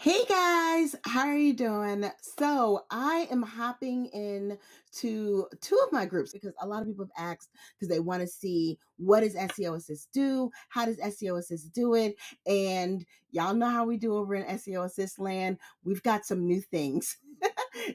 Hey guys, how are you doing? So I am hopping in to two of my groups because a lot of people have asked because they want to see what does SEO Assist do? How does SEO Assist do it? And y'all know how we do over in SEO Assist land. We've got some new things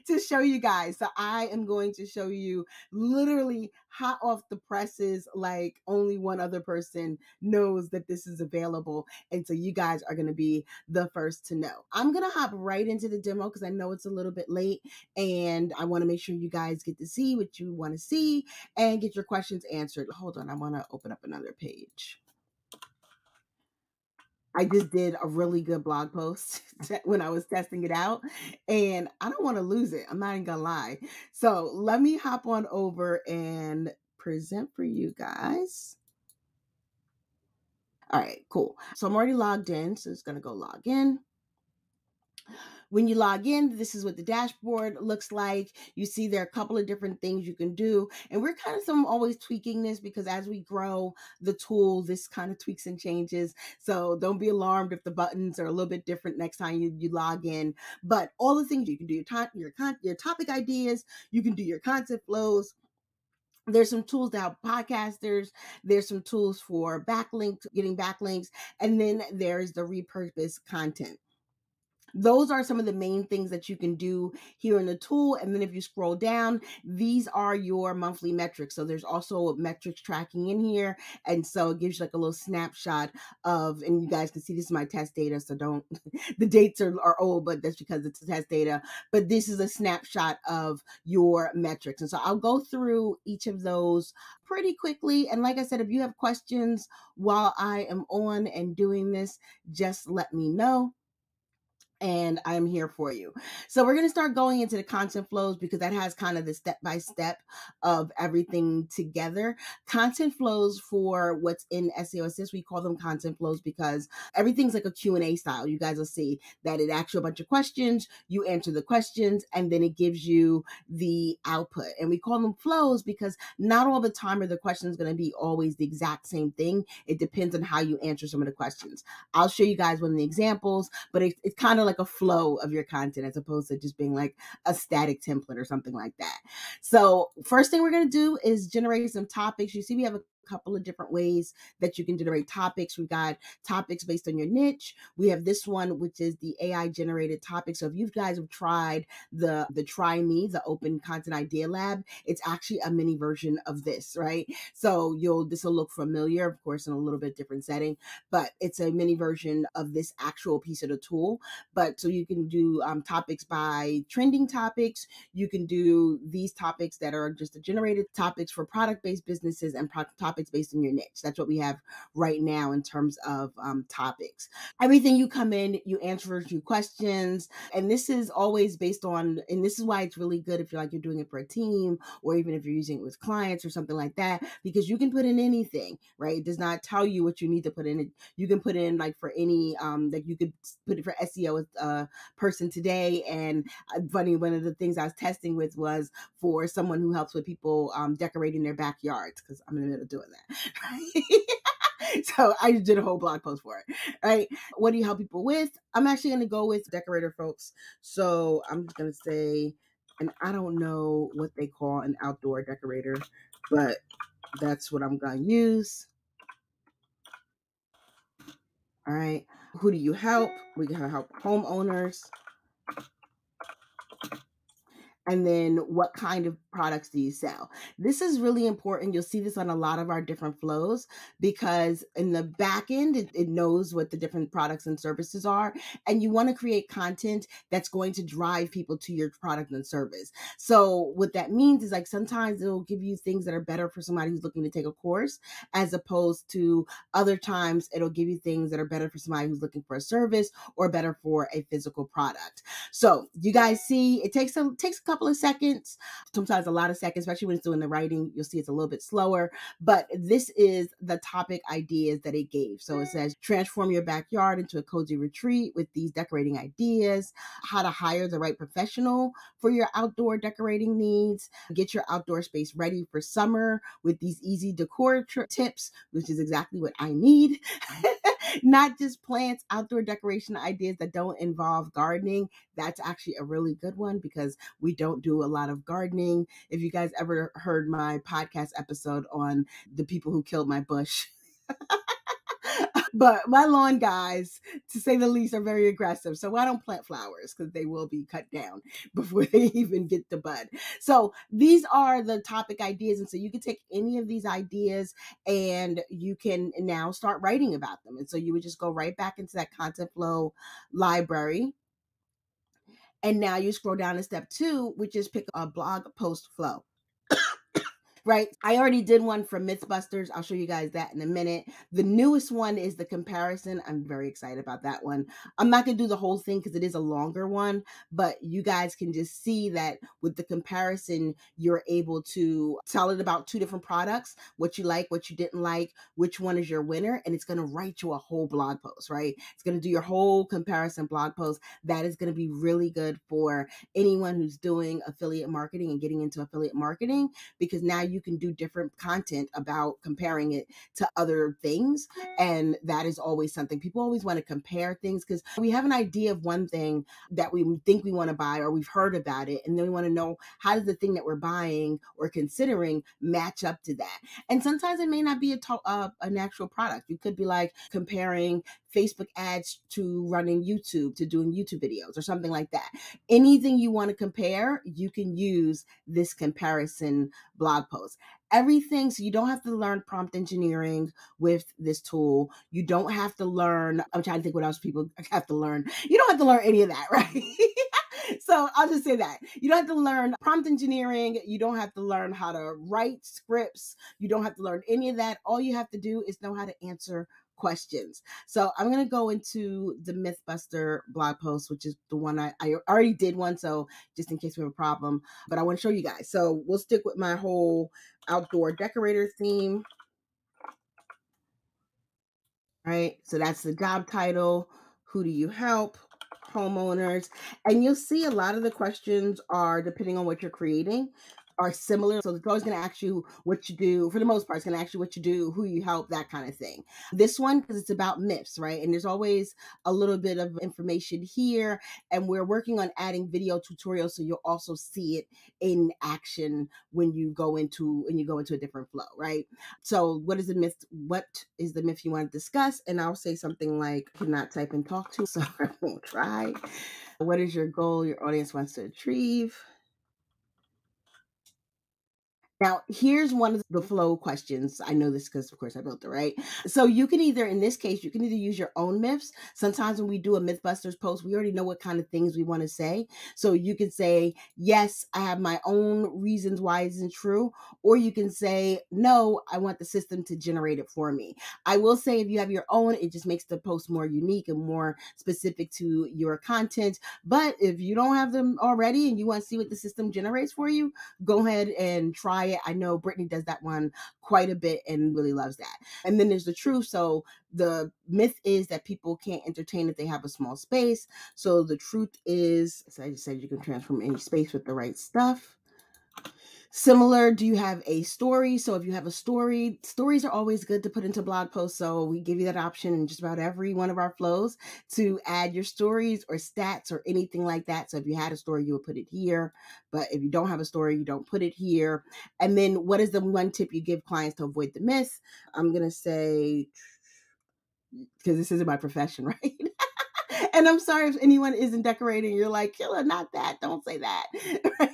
to show you guys. So I am going to show you literally hot off the presses, like only one other person knows that this is available. And so you guys are going to be the first to know. I'm going to hop right into the demo because I know it's a little bit late and I want to make sure you guys get to see what you want to see and get your questions answered. Hold on, I want to open up another page. I just did a really good blog post when I was testing it out, and I don't want to lose it. I'm not even gonna lie. So let me hop on over and present for you guys. All right, cool. So I'm already logged in, so it's gonna go log in. When you log in, this is what the dashboard looks like. You see there are a couple of different things you can do. And we're kind of always tweaking this because as we grow the tool, this kind of tweaks and changes. So don't be alarmed if the buttons are a little bit different next time you log in. But all the things you can do, your topic ideas, you can do your content flows. There's some tools to help podcasters. There's some tools for backlinks, getting backlinks. And then there's the repurpose content. Those are some of the main things that you can do here in the tool. And then if you scroll down, these are your monthly metrics. So there's also metrics tracking in here. And so it gives you like a little snapshot of, and you guys can see this is my test data. So don't, the dates are old, but that's because it's test data. But this is a snapshot of your metrics. And so I'll go through each of those pretty quickly. And like I said, if you have questions while I am on and doing this, just let me know. And I'm here for you. So we're going to start going into the content flows because that has kind of the step-by-step of everything together. Content flows for what's in SEO Assist, we call them content flows because everything's like a Q&A style. You guys will see that it asks you a bunch of questions, you answer the questions, and then it gives you the output. And we call them flows because not all the time are the questions going to be always the exact same thing. It depends on how you answer some of the questions. I'll show you guys one of the examples, but it's kind of like a flow of your content as opposed to just being like a static template or something like that. So first thing we're going to do is generate some topics. You see, we have a couple of different ways that you can generate topics. We've got topics based on your niche. We have this one, which is the AI generated topic. So if you guys have tried the Try Me, the Open Content Idea Lab, it's actually a mini version of this, right? So this will look familiar, of course, in a little bit different setting, but it's a mini version of this actual piece of the tool. But so you can do topics by trending topics. You can do these topics that are just the generated topics for product-based businesses and topics based on your niche. That's what we have right now in terms of topics. Everything you come in, you answer a few questions. And this is always based on, and this is why it's really good if you're doing it for a team or even if you're using it with clients or something like that, because you can put in anything, right? It does not tell you what you need to put in. You can put in like for any, like you could put it for SEO person today. And funny, one of the things I was testing with was for someone who helps with people decorating their backyards, because I'm in the middle of doing that. Right? So I just did a whole blog post for it, right? What do you help people with? I'm actually going to go with decorator folks. So I'm just going to say, and I don't know what they call an outdoor decorator, but that's what I'm going to use. All right. Who do you help? We can help homeowners. And then what kind of products do you sell? This is really important. You'll see this on a lot of our different flows because in the back end, it knows what the different products and services are. And you want to create content that's going to drive people to your product and service. So what that means is like sometimes it'll give you things that are better for somebody who's looking to take a course, as opposed to other times it'll give you things that are better for somebody who's looking for a service or better for a physical product. So you guys see, it takes a couple of seconds, sometimes a lot of seconds, especially when it's doing the writing. You'll see it's a little bit slower, but this is the topic ideas that it gave. So it says, transform your backyard into a cozy retreat with these decorating ideas, how to hire the right professional for your outdoor decorating needs, get your outdoor space ready for summer with these easy decor tips, which is exactly what I need. Not just plants, outdoor decoration ideas that don't involve gardening. That's actually a really good one because we don't do a lot of gardening. If you guys ever heard my podcast episode on the people who killed my bush, but my lawn guys, to say the least, are very aggressive. So I don't plant flowers because they will be cut down before they even get to bud. So these are the topic ideas. And so you can take any of these ideas and you can now start writing about them. And so you would just go right back into that content flow library. And now you scroll down to step 2, which is pick a blog post flow. Right? I already did one for Mythbusters. I'll show you guys that in a minute. The newest one is the comparison. I'm very excited about that one. I'm not going to do the whole thing because it is a longer one, but you guys can just see that with the comparison, you're able to tell it about 2 different products, what you like, what you didn't like, which one is your winner, and it's going to write you a whole blog post, right? It's going to do your whole comparison blog post. That is going to be really good for anyone who's doing affiliate marketing and getting into affiliate marketing, because now you can do different content about comparing it to other things. And that is always something people always want to compare things because we have an idea of one thing that we think we want to buy or we've heard about it. And then we want to know, how does the thing that we're buying or considering match up to that? And sometimes it may not be an actual product. You could be like comparing Facebook ads to running YouTube, to doing YouTube videos or something like that. Anything you want to compare, you can use this comparison blog post. Everything, so you don't have to learn prompt engineering with this tool. You don't have to learn, I'm trying to think what else people have to learn. You don't have to learn any of that, right? So I'll just say that. You don't have to learn prompt engineering. You don't have to learn how to write scripts. You don't have to learn any of that. All you have to do is know how to answer questions. So I'm going to go into the Mythbuster blog post, which is the one I already did one. So just in case we have a problem, but I want to show you guys. So we'll stick with my whole outdoor decorator theme. Right. So that's the job title. Who do you help? Homeowners. And you'll see a lot of the questions are, depending on what you're creating, are similar. So it's always going to ask you what you do. For the most part, it's going to ask you what you do, who you help, that kind of thing. This one, because it's about myths, right? And there's always a little bit of information here. And we're working on adding video tutorials, so you'll also see it in action when you go into a different flow, right? So what is the myth? What is the myth you want to discuss? And I'll say something like, cannot type and talk to, so I won't try. What is your goal your audience wants to achieve? Now, here's one of the flow questions. I know this because, of course, I built it, right? So you can either, in this case, you can either use your own myths. Sometimes when we do a Mythbusters post, we already know what kind of things we want to say. So you can say, yes, I have my own reasons why it isn't true. Or you can say, no, I want the system to generate it for me. I will say if you have your own, it just makes the post more unique and more specific to your content. But if you don't have them already and you want to see what the system generates for you, go ahead and try it. I know Brittany does that one quite a bit and really loves that. And then there's the truth. So the myth is that people can't entertain if they have a small space. So the truth is, as I just said, you can transform any space with the right stuff. Similar, do you have a story? So if you have a story, stories are always good to put into blog posts. So we give you that option in just about every one of our flows to add your stories or stats or anything like that. So if you had a story, you would put it here. But if you don't have a story, you don't put it here. And then what is the one tip you give clients to avoid the myth? I'm going to say, because this isn't my profession, right? And I'm sorry if anyone isn't decorating, you're like, Killer, not that. Don't say that. Right?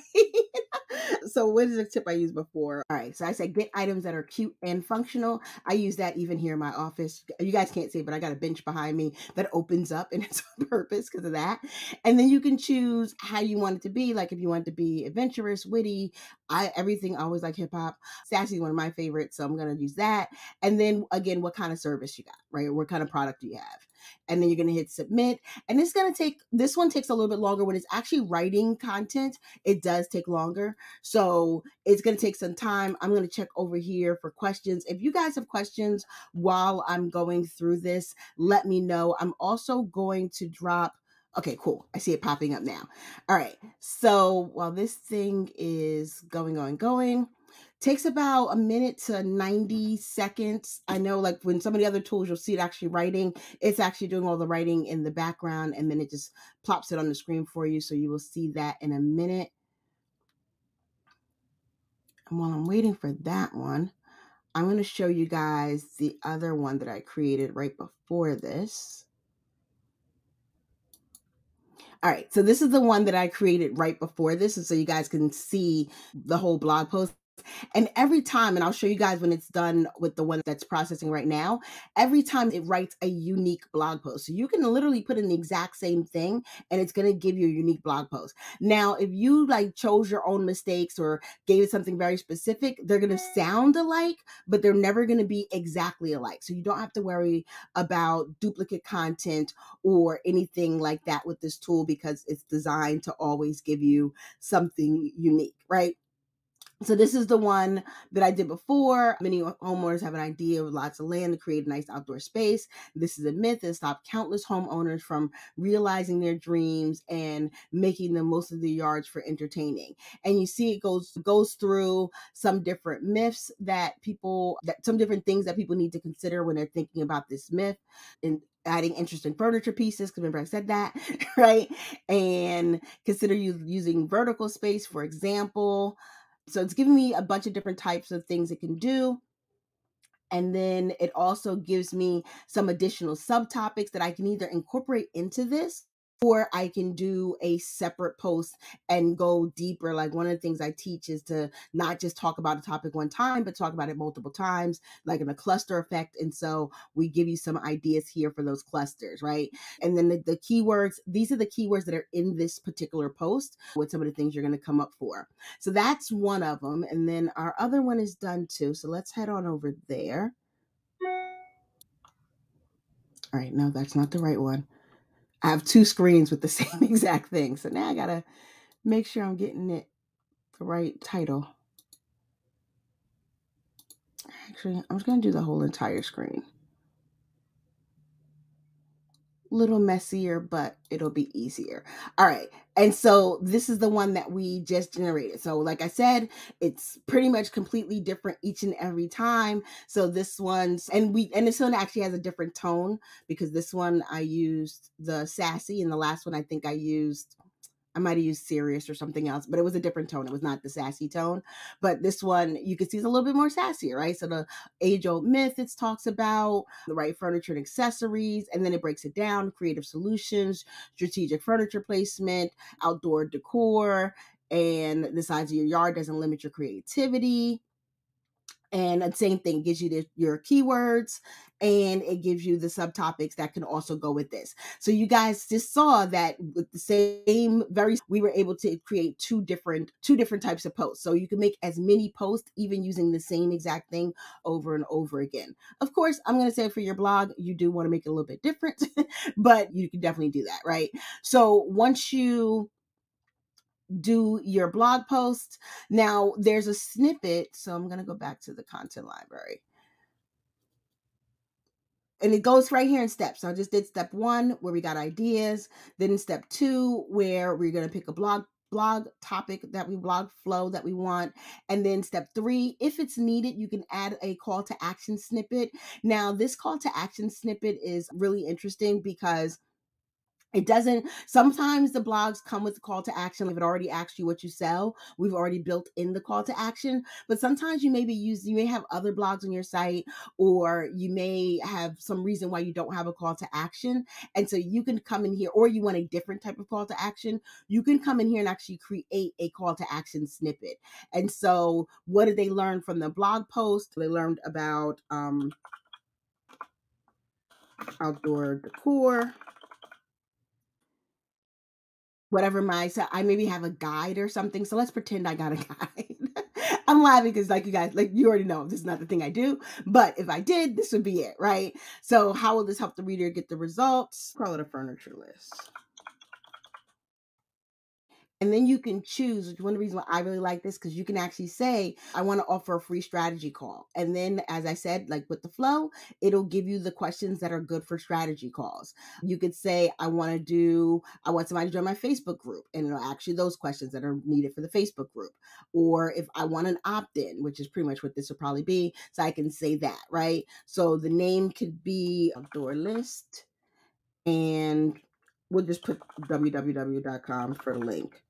So what is the tip I used before? All right. So I said, get items that are cute and functional. I use that even here in my office. You guys can't see it, but I got a bench behind me that opens up and it's on purpose because of that. And then you can choose how you want it to be. Like if you want it to be adventurous, witty, everything, I always like hip hop. Sassy is one of my favorites. So I'm going to use that. And then again, what kind of service you got, right? What kind of product do you have? And then you're going to hit submit. And this one takes a little bit longer. When it's actually writing content, it does take longer. So it's going to take some time. I'm going to check over here for questions. If you guys have questions while I'm going through this, let me know. I'm also going to drop. Okay, cool. I see it popping up now. All right. So while this thing is going, Takes about a minute to 90 seconds. I know like when some of the other tools, you'll see it actually writing. It's actually doing all the writing in the background, and then it just plops it on the screen for you. So you will see that in a minute. And while I'm waiting for that one, I'm going to show you guys the other one that I created right before this. All right, so this is the one that I created right before this, and so you guys can see the whole blog post. And every time, and I'll show you guys when it's done with the one that's processing right now, every time it writes a unique blog post. So you can literally put in the exact same thing and it's going to give you a unique blog post. Now, if you like chose your own mistakes or gave it something very specific, they're going to sound alike, but they're never going to be exactly alike. So you don't have to worry about duplicate content or anything like that with this tool, because it's designed to always give you something unique, right? So this is the one that I did before. Many homeowners have an idea of lots of land to create a nice outdoor space. This is a myth that stopped countless homeowners from realizing their dreams and making the most of their yards for entertaining. And you see it goes through some different myths that some different things that people need to consider when they're thinking about this myth, and adding interesting furniture pieces, because remember I said that, right? And consider you using vertical space, for example. So it's giving me a bunch of different types of things it can do. And then it also gives me some additional subtopics that I can either incorporate into this, or I can do a separate post and go deeper. Like one of the things I teach is to not just talk about a topic one time, but talk about it multiple times, like in a cluster effect. And so we give you some ideas here for those clusters, right? And then the keywords, these are the keywords that are in this particular post with some of the things you're going to come up for. So that's one of them. And then our other one is done too. So let's head on over there. All right, no, that's not the right one. I have two screens with the same exact thing. So now I got to make sure I'm getting it the right title. Actually, I'm just going to do the whole entire screen. Little messier, but it'll be easier. All right. And so this is the one that we just generated. So like I said, it's pretty much completely different each and every time. So this one's, and this one actually has a different tone, because this one I used the sassy, and the last one I think I might have used serious or something else, but it was a different tone. It was not the sassy tone. But this one, you can see is a little bit more sassy, right? So the age-old myth, it talks about the right furniture and accessories, and then it breaks it down: creative solutions, strategic furniture placement, outdoor decor, and the size of your yard doesn't limit your creativity. And the same thing, gives you your keywords, and it gives you the subtopics that can also go with this. So you guys just saw that with the same we were able to create two different types of posts. So you can make as many posts even using the same exact thing over and over again. Of course, I'm going to say for your blog, you do want to make it a little bit different, but you can definitely do that, right? So once you do your blog post, now there's a snippet. So I'm going to go back to the content library, and it goes right here in steps. So I just did step 1 where we got ideas, then in step 2 where we're going to pick a blog topic that we blog flow that we want. And then step 3, if it's needed, you can add a call to action snippet. Now this call to action snippet is really interesting because it doesn't, sometimes the blogs come with the call to action. If it already asked you what you sell, we've already built in the call to action. But sometimes you may have other blogs on your site, or you may have some reason why you don't have a call to action. And so you can come in here, or you want a different type of call to action. You can come in here and actually create a call to action snippet. And so what did they learn from the blog post? They learned about outdoor decor. Whatever I maybe have a guide or something. So let's pretend I got a guide. I'm laughing because like you guys, like you already know this is not the thing I do, but if I did, this would be it, right? So how will this help the reader get the results? Call it a furniture list. And then you can choose, which one of the reasons why I really like this, because you can actually say, I want to offer a free strategy call. And then, as I said, like with the flow, it'll give you the questions that are good for strategy calls. You could say, I want somebody to join my Facebook group. And it'll ask you those questions that are needed for the Facebook group. Or if I want an opt-in, which is pretty much what this will probably be. So I can say that, right? So the name could be outdoor list, and we'll just put www.com for the link.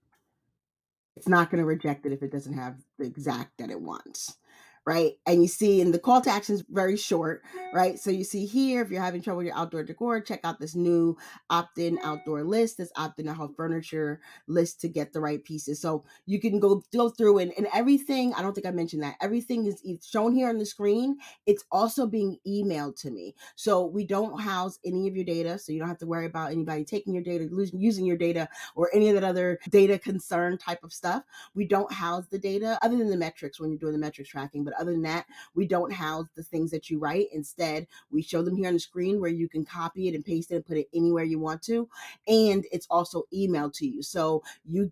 It's not going to reject it if it doesn't have the exact that it wants, right? And you see, in the call to action is very short, right? So you see here, if you're having trouble with your outdoor decor, check out this new opt-in outdoor list, this opt-in out furniture list to get the right pieces. So you can go through and everything. I don't think I mentioned that. Everything is shown here on the screen. It's also being emailed to me. So we don't house any of your data. So you don't have to worry about anybody taking your data, using your data, or any of that other data concern type of stuff. We don't house the data other than the metrics when you're doing the metrics tracking. But other than that, we don't house the things that you write. Instead, we show them here on the screen where you can copy it and paste it and put it anywhere you want to. And it's also emailed to you. So you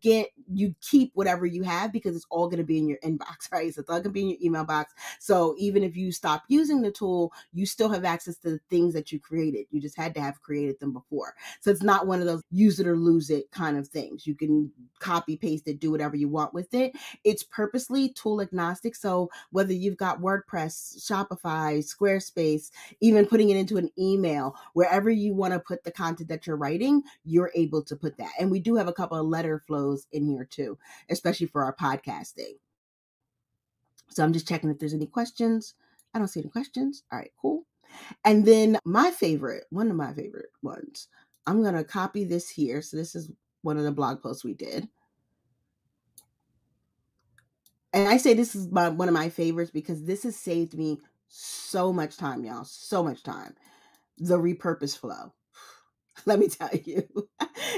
keep whatever you have because it's all going to be in your inbox, right? So it's all going to be in your email box. So even if you stop using the tool, you still have access to the things that you created. You just had to have created them before. So it's not one of those use it or lose it kind of things. You can copy, paste it, do whatever you want with it. It's purposely tool agnostic. So whether you've got WordPress, Shopify, Squarespace, even putting it into an email, wherever you want to put the content that you're writing, you're able to put that. And we do have a couple of letter flows in here too, especially for our podcasting. So I'm just checking if there's any questions. I don't see any questions. All right, cool. And then one of my favorite ones, I'm going to copy this here. So this is one of the blog posts we did. And I say this is one of my favorites because this has saved me so much time, y'all. So much time. The repurpose flow. Let me tell you.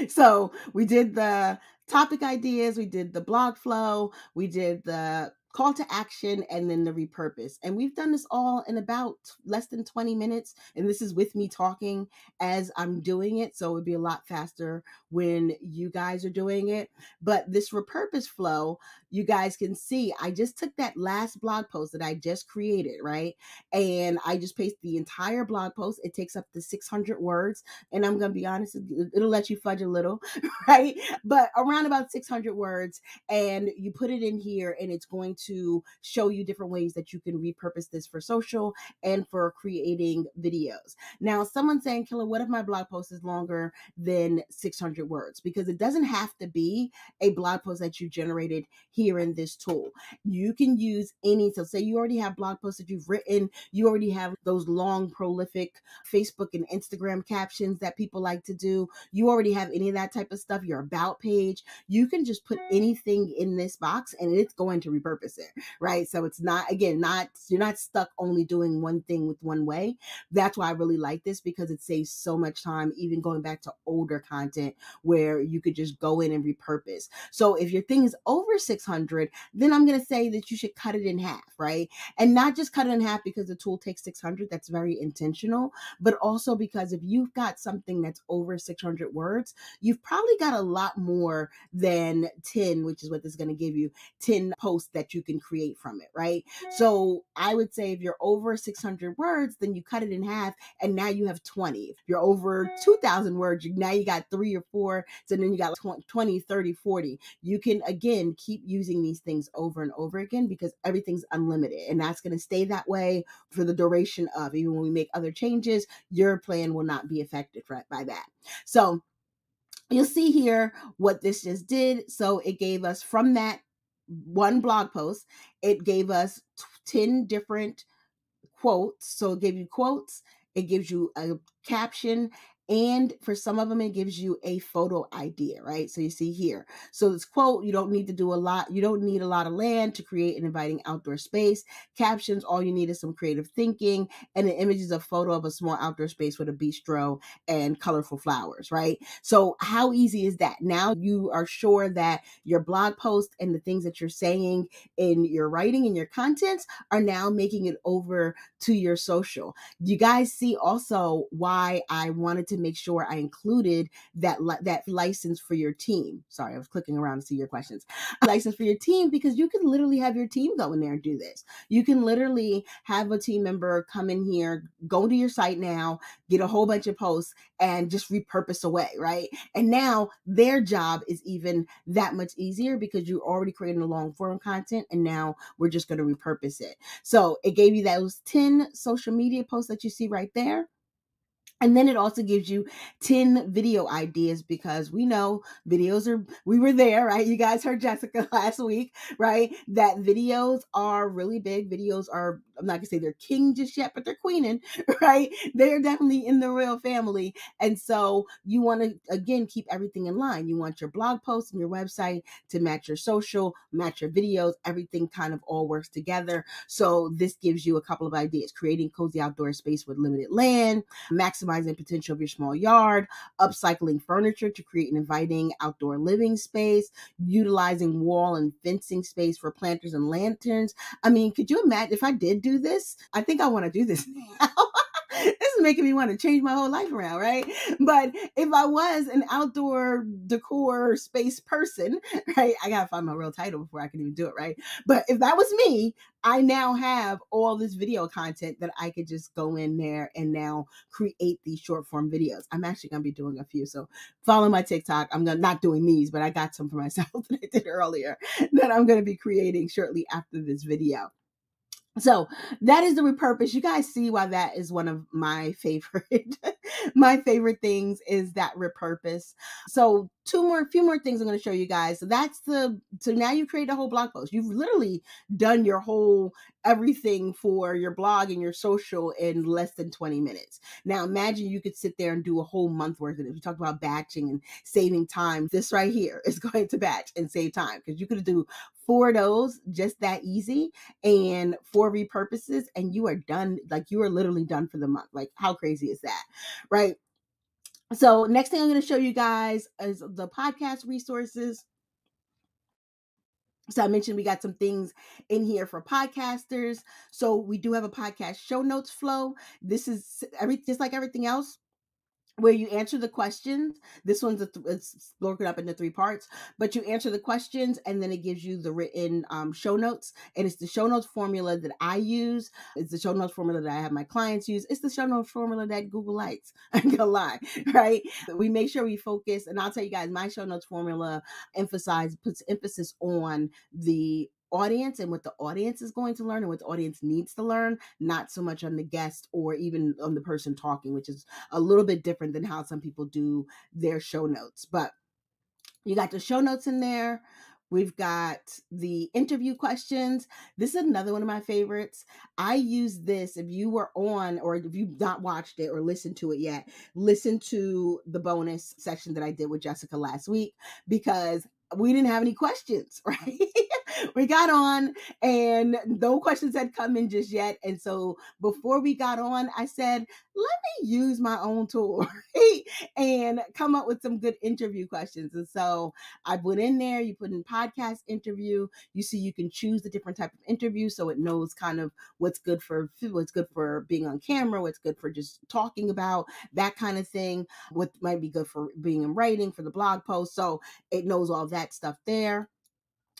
So we did the topic ideas, we did the blog flow, we did the call to action, and then the repurpose. And we've done this all in about less than 20 minutes. And this is with me talking as I'm doing it. So it would be a lot faster when you guys are doing it. But this repurpose flow, you guys can see, I just took that last blog post that I just created, right? And I just pasted the entire blog post. It takes up to 600 words. And I'm going to be honest, it'll let you fudge a little, right? But around about 600 words, and you put it in here, and it's going to show you different ways that you can repurpose this for social and for creating videos. Now, someone's saying, Killer, what if my blog post is longer than 600 words? Because it doesn't have to be a blog post that you generated here in this tool. You can use any, so say you already have blog posts that you've written, you already have those long, prolific Facebook and Instagram captions that people like to do. You already have any of that type of stuff, your about page. You can just put anything in this box and it's going to repurpose it, right? So it's not, again, you're not stuck only doing one thing with one way. That's why I really like this, because it saves so much time, even going back to older content where you could just go in and repurpose. So if your thing is over 600, then I'm going to say that you should cut it in half, right? And not just cut it in half because the tool takes 600, that's very intentional, but also because if you've got something that's over 600 words, you've probably got a lot more than 10, which is what this is going to give you, 10 posts that you can create from it, right? So I would say if you're over 600 words, then you cut it in half and now you have 20. If you're over 2,000 words, now you got 3 or 4. So then you got 20, 30, 40. You can, again, keep using these things over and over again because everything's unlimited. And that's going to stay that way for the duration of, even when we make other changes, your plan will not be affected by that. So you'll see here what this just did. So it gave us, from that one blog post, it gave us 10 different quotes. So it gave you quotes, it gives you a caption, and for some of them, it gives you a photo idea, right? So you see here. So this quote, you don't need to do a lot. You don't need a lot of land to create an inviting outdoor space. Captions, all you need is some creative thinking. And the image is a photo of a small outdoor space with a bistro and colorful flowers, right? So how easy is that? Now you are sure that your blog post and the things that you're saying in your writing and your contents are now making it over to your social. You guys see also why I wanted to to make sure I included that license for your team. Sorry, I was clicking around to see your questions. License for your team, because you can literally have your team go in there and do this. You can literally have a team member come in here, go to your site now, get a whole bunch of posts, and just repurpose away, right? And now their job is even that much easier because you already created a long form content, and now we're just going to repurpose it. So it gave you those 10 social media posts that you see right there. And then it also gives you 10 video ideas, because we know we were there, right? You guys heard Jessica last week, right? That videos are really big. Videos are, I'm not gonna say they're king just yet, but they're queening, right? They're definitely in the royal family. And so you want to, again, keep everything in line. You want your blog posts and your website to match your social, match your videos, everything kind of all works together. So this gives you a couple of ideas: creating cozy outdoor space with limited land, maximizing potential of your small yard, upcycling furniture to create an inviting outdoor living space, utilizing wall and fencing space for planters and lanterns. I mean, could you imagine if I did do this? I think I want to do this now. This is making me want to change my whole life around, right? But if I was an outdoor decor space person, right? I gotta find my real title before I can even do it, right? But if that was me, I now have all this video content that I could just go in there and now create these short form videos. I'm actually gonna be doing a few. So follow my TikTok. I'm not doing these, but I got some for myself that I did earlier that I'm gonna be creating shortly after this video. So that is the repurpose. You guys see why that is one of my favorite my favorite things is that repurpose. So a few more things I'm going to show you guys. So now you create a whole blog post. You've literally done your whole everything for your blog and your social in less than 20 minutes. Now imagine you could sit there and do a whole month worth of it. We talked about batching and saving time. This right here is going to batch and save time, because you could do 4 of those just that easy, and 4 repurposes, and you are done. Like, you are literally done for the month. Like, how crazy is that, right? So next thing I'm going to show you guys is the podcast resources. So I mentioned we got some things in here for podcasters. So we do have a podcast show notes flow. This is just like everything else, where you answer the questions. This one's it's broken up into 3 parts, but you answer the questions and then it gives you the written show notes. And it's the show notes formula that I use. It's the show notes formula that I have my clients use. It's the show notes formula that Google likes. I'm gonna lie, right? We make sure we focus, and I'll tell you guys, my show notes formula puts emphasis on the audience and what the audience is going to learn and what the audience needs to learn, not so much on the guest or even on the person talking, which is a little bit different than how some people do their show notes. But you got the show notes in there. We've got the interview questions. This is another one of my favorites. I use this, if you were on, or if you've not watched it or listened to it yet, listen to the bonus section that I did with Jessica last week, because we didn't have any questions, right? We got on and no questions had come in just yet. And so before we got on, I said, let me use my own tool, right? And come up with some good interview questions. And so I went in there, you put in podcast interview, you see you can choose the different type of interview. So it knows kind of what's good for being on camera, what's good for just talking about, that kind of thing, what might be good for being in writing for the blog post. So it knows all that stuff there.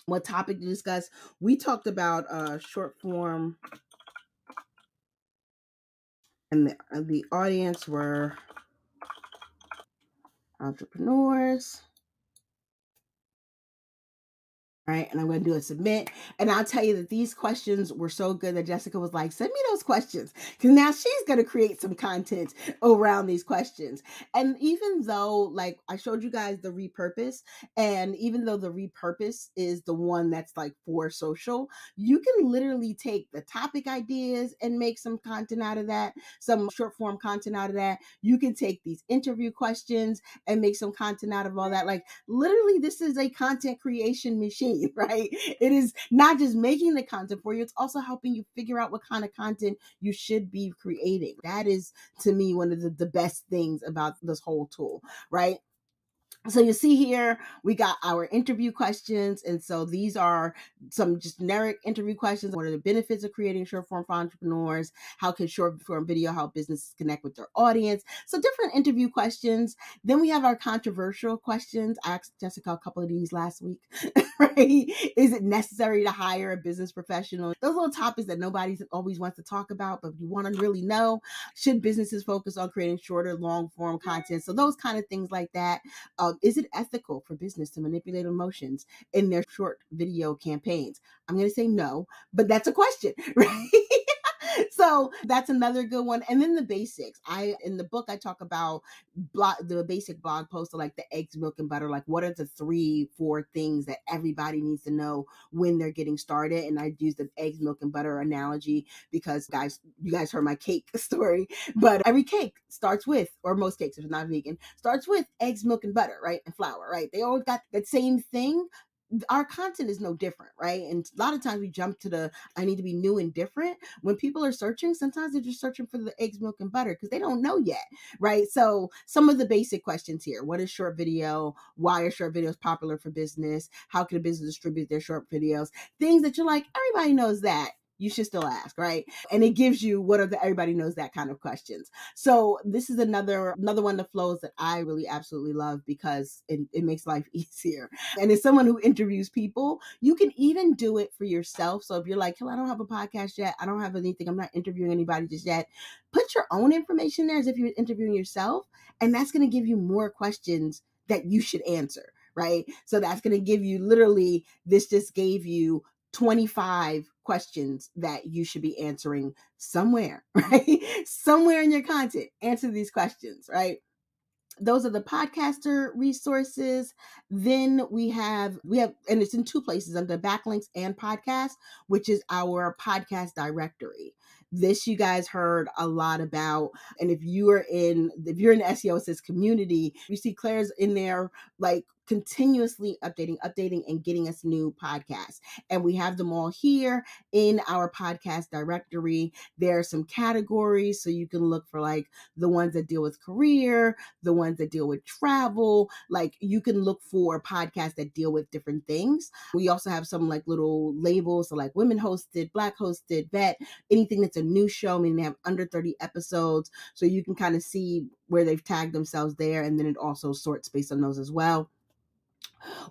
What topic to discuss? We talked about short form, and the audience were entrepreneurs. All right, and I'm going to do a submit. And I'll tell you that these questions were so good that Jessica was like, send me those questions, because now she's going to create some content around these questions. And even though, like, I showed you guys the repurpose, and even though the repurpose is the one that's like for social, you can literally take the topic ideas and make some content out of that, some short form content out of that. You can take these interview questions and make some content out of all that. Like, literally, this is a content creation machine. Right? It is not just making the content for you, it's also helping you figure out what kind of content you should be creating. That is, to me, one of the best things about this whole tool, right? So you see here, we got our interview questions. And so these are some just generic interview questions. What are the benefits of creating short form for entrepreneurs? How can short form video help businesses connect with their audience? So different interview questions. Then we have our controversial questions. I asked Jessica a couple of these last week, right? Is it necessary to hire a business professional? Those little topics that nobody always wants to talk about, but you want to really know. Should businesses focus on creating shorter, long form content? So those kind of things like that. Is it ethical for business to manipulate emotions in their short video campaigns? I'm going to say no, but that's a question, right? So that's another good one. And then the basics. In the book, I talk about the basic blog posts of like the eggs, milk, and butter. Like, what are the 3-4 things that everybody needs to know when they're getting started? And I use the eggs, milk, and butter analogy because you guys heard my cake story, but every cake starts with, or most cakes, if it's not vegan, starts with eggs, milk, and butter, right? And flour, right? They all got that same thing. Our content is no different, right? And a lot of times we jump to I need to be new and different. When people are searching, sometimes they're just searching for the eggs, milk, and butter because they don't know yet, right? So some of the basic questions here: what is short video? Why are short videos popular for business? How can a business distribute their short videos? Things that you're like, everybody knows that. You should still ask, right? And it gives you what are the everybody knows that kind of questions. So this is another one that flows that I really absolutely love because it makes life easier. And as someone who interviews people, you can even do it for yourself. So if you're like, I don't have a podcast yet, I don't have anything, I'm not interviewing anybody just yet, put your own information there as if you're interviewing yourself. And that's going to give you more questions that you should answer, right? So that's going to give you this just gave you 25 questions that you should be answering somewhere, right? Somewhere in your content, answer these questions, right? Those are the podcaster resources. Then we have, and it's in 2 places, under backlinks and podcast, which is our podcast directory. This you guys heard a lot about. And if you're in the SEO Assist community, you see Claire's in there, like continuously updating and getting us new podcasts. And we have them all here in our podcast directory. There are some categories, so you can look for like the ones that deal with career, the ones that deal with travel. Like you can look for podcasts that deal with different things. We also have some like little labels, so like women hosted, Black hosted, vet, anything that's a new show, meaning they have under 30 episodes. So you can kind of see where they've tagged themselves there. And then it also sorts based on those as well.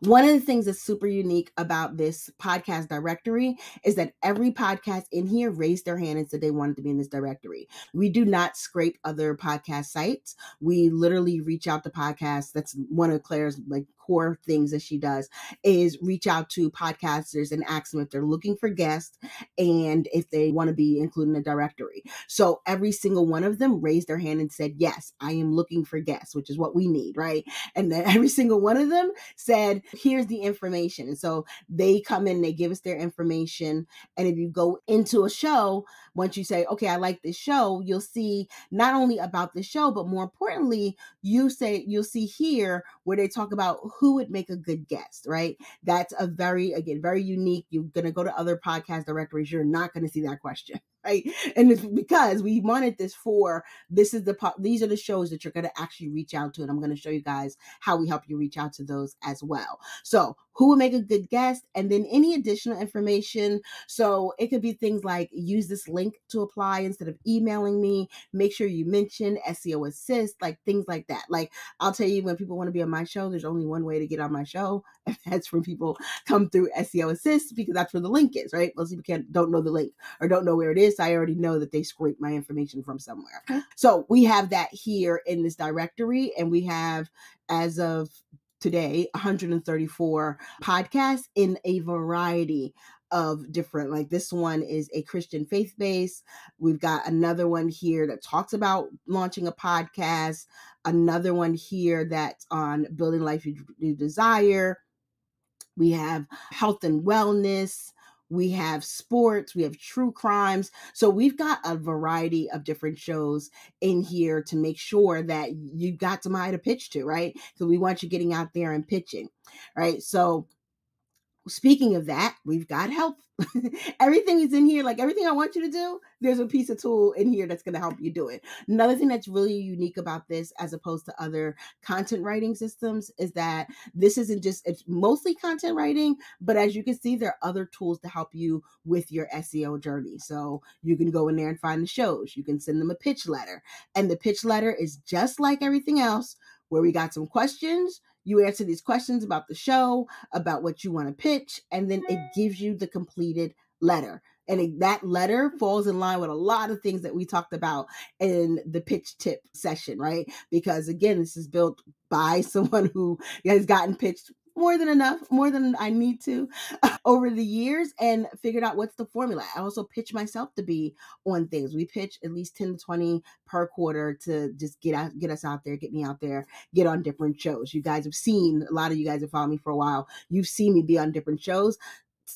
One of the things that's super unique about this podcast directory is that every podcast in here raised their hand and said they wanted to be in this directory. We do not scrape other podcast sites. We literally reach out to podcasts. That's one of Claire's like core things that she does, is reach out to podcasters and ask them if they're looking for guests and if they want to be included in the directory. So every single one of them raised their hand and said, yes, I am looking for guests, which is what we need, right? And then every single one of them said, here's the information. And so they come in, they give us their information. And if you go into a show, once you say, okay, I like this show, you'll see not only about the show, but more importantly, you'll see here where they talk about who would make a good guest, right? That's a very unique. You're going to go to other podcast directories. You're not going to see that question, right? And it's because we wanted these are the shows that you're going to actually reach out to. And I'm going to show you guys how we help you reach out to those as well. So who would make a good guest, and then any additional information. So it could be things like use this link to apply instead of emailing me. Make sure you mention SEO Assist, like things like that. Like I'll tell you, when people want to be on my show, there's only one way to get on my show, and that's when people come through SEO Assist, because that's where the link is, right? Most people don't know the link or don't know where it is. So I already know that they scraped my information from somewhere. So we have that here in this directory, and we have, as of today, 134 podcasts in a variety of different, like this one is a Christian faith base. We've got another one here that talks about launching a podcast, another one here that's on building life you desire. We have health and wellness. We have sports, we have true crimes. So we've got a variety of different shows in here to make sure that you got somebody to pitch to, right? So we want you getting out there and pitching, right? So Speaking of that, we've got help. Everything is in here. Like everything I want you to do, there's a piece of tool in here that's going to help you do it. Another thing that's really unique about this, as opposed to other content writing systems, is that this isn't just, it's mostly content writing, but as you can see, there are other tools to help you with your SEO journey. So you can go in there and find the shows. You can send them a pitch letter. And the pitch letter is just like everything else, where we got some questions. You answer these questions about the show, about what you want to pitch, and then it gives you the completed letter. And that letter falls in line with a lot of things that we talked about in the pitch tip session, right? Because again, this is built by someone who has gotten pitched more than enough, more than I need to over the years, and figured out what's the formula. I also pitch myself to be on things. We pitch at least 10 to 20 per quarter to just get us out there, get me out there, get on different shows. You guys have seen, a lot of you guys have followed me for a while. You've seen me be on different shows.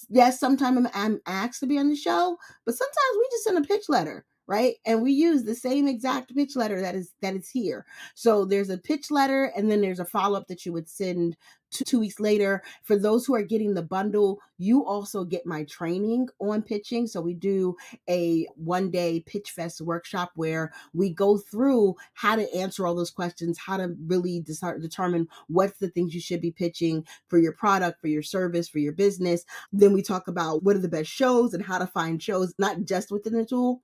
Yes, sometimes I'm asked to be on the show, but sometimes we just send a pitch letter, right? And we use the same exact pitch letter that is here. So there's a pitch letter, and then there's a follow-up that you would send 2 weeks later. For those who are getting the bundle, you also get my training on pitching. So we do a 1-day pitch fest workshop where we go through how to answer all those questions, how to really determine what's the things you should be pitching for your product, for your service, for your business. Then we talk about what are the best shows and how to find shows, not just within the tool,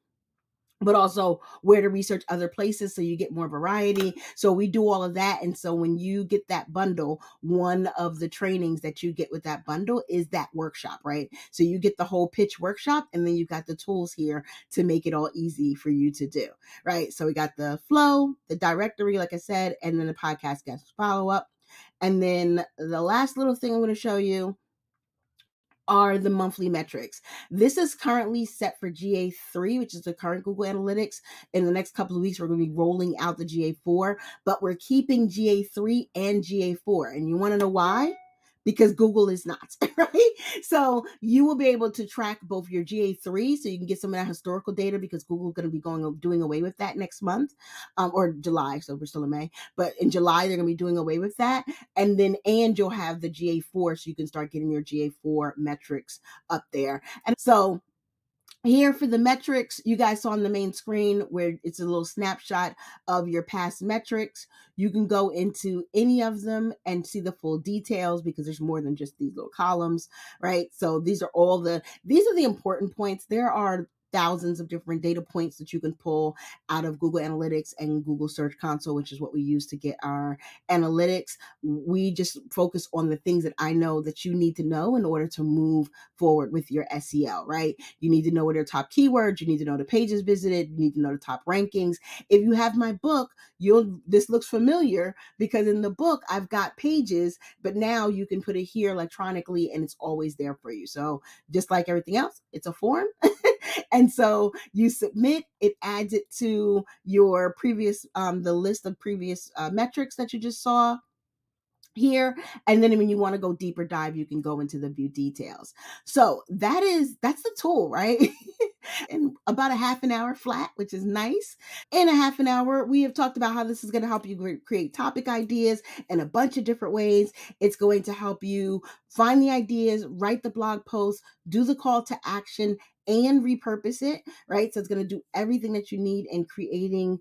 but also where to research other places so you get more variety. So we do all of that. And so when you get that bundle, one of the trainings that you get with that bundle is that workshop, right? So you get the whole pitch workshop, and then you've got the tools here to make it all easy for you to do, right? So we got the flow, the directory, like I said, and then the podcast guest follow up. And then the last little thing I'm going to show you are the monthly metrics. This is currently set for GA3, which is the current Google Analytics. In the next couple of weeks, we're going to be rolling out the GA4, but we're keeping GA3 and GA4. And you want to know why? Because Google is not, right? So you will be able to track both your GA3, so you can get some of that historical data, because Google is going to be doing away with that next month, or July. So we're still in May, but in July they're going to be doing away with that, and you'll have the GA4, so you can start getting your GA4 metrics up there. And so here for the metrics, you guys saw on the main screen where it's a little snapshot of your past metrics. You can go into any of them and see the full details, because there's more than just these little columns, right? So these are the important points. There are thousands of different data points that you can pull out of Google Analytics and Google Search Console, which is what we use to get our analytics. We just focus on the things that I know that you need to know in order to move forward with your SEO, right? You need to know what are top keywords. You need to know the pages visited. You need to know the top rankings. If you have my book, this looks familiar, because in the book, I've got pages, but now you can put it here electronically and it's always there for you. So just like everything else, it's a form. And so you submit, it adds it to your previous, the list of previous metrics that you just saw here. And then when you want to go deeper dive, you can go into the view details. So that's the tool, right? In about a half an hour flat, which is nice. In a half an hour, we have talked about how this is going to help you create topic ideas in a bunch of different ways. It's going to help you find the ideas, write the blog post, do the call to action, and repurpose it, right? So it's going to do everything that you need in creating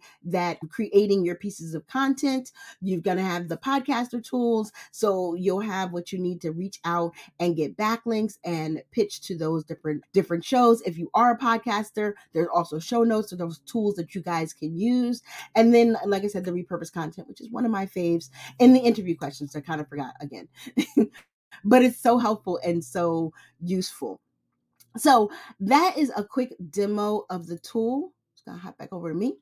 your pieces of content. You're going to have the podcaster tools. So you'll have what you need to reach out and get backlinks and pitch to those different shows. If you are a podcaster, there's also show notes, so those tools that you guys can use. And then, like I said, the repurpose content, which is one of my faves, and the interview questions. I kind of forgot again, but it's so helpful and so useful. So that is a quick demo of the tool. Just gonna hop back over to me.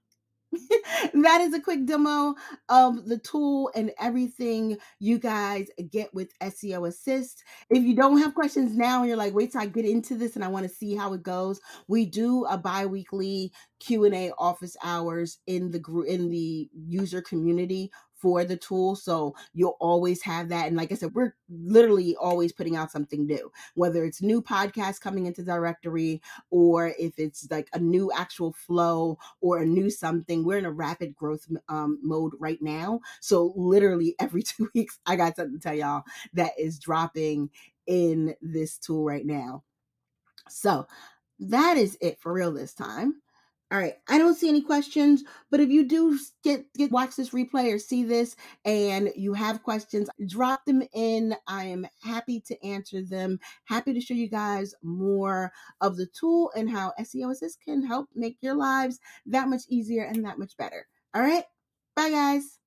That is a quick demo of the tool and everything you guys get with SEO Assist. If you don't have questions now and you're like, wait till I get into this and I want to see how it goes, we do a bi-weekly Q&A office hours in the user community for the tool. So you'll always have that. And like I said, we're literally always putting out something new, whether it's new podcasts coming into directory, or if it's like a new actual flow or a new something. We're in a rapid growth mode right now. So literally every 2 weeks, I got something to tell y'all that is dropping in this tool right now. So that is it for real this time. All right, I don't see any questions, but if you do get watch this replay or see this and you have questions, drop them in. I am happy to answer them. Happy to show you guys more of the tool and how SEO Assist can help make your lives that much easier and that much better. All right, bye guys.